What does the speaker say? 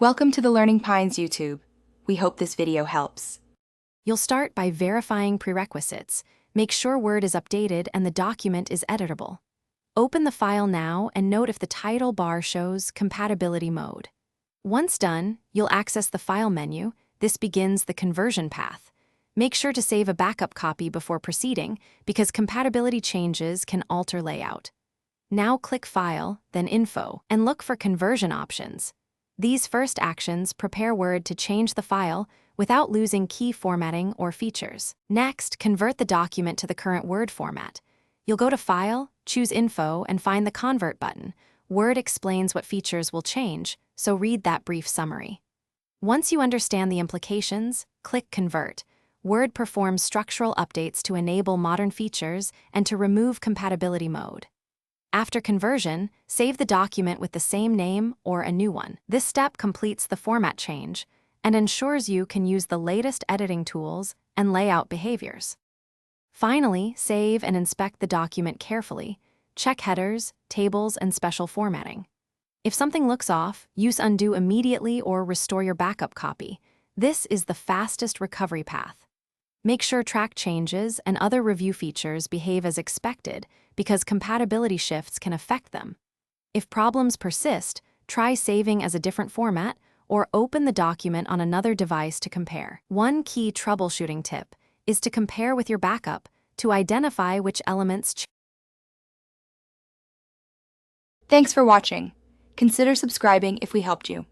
Welcome to the Learning Pines YouTube. We hope this video helps. You'll start by verifying prerequisites. Make sure Word is updated and the document is editable. Open the file now and note if the title bar shows Compatibility mode. Once done, you'll access the File menu. This begins the conversion path. Make sure to save a backup copy before proceeding because compatibility changes can alter layout. Now click File, then Info, and look for conversion options. These first actions prepare Word to change the file without losing key formatting or features. Next, convert the document to the current Word format. You'll go to File, choose Info, and find the Convert button. Word explains what features will change, so read that brief summary. Once you understand the implications, click Convert. Word performs structural updates to enable modern features and to remove compatibility mode. After conversion, save the document with the same name or a new one. This step completes the format change and ensures you can use the latest editing tools and layout behaviors. Finally, save and inspect the document carefully. Check headers, tables, and special formatting. If something looks off, use Undo immediately or restore your backup copy. This is the fastest recovery path. Make sure track changes and other review features behave as expected because compatibility shifts can affect them. If problems persist, try saving as a different format or open the document on another device to compare. One key troubleshooting tip is to compare with your backup to identify which elements change. Thanks for watching. Consider subscribing if we helped you.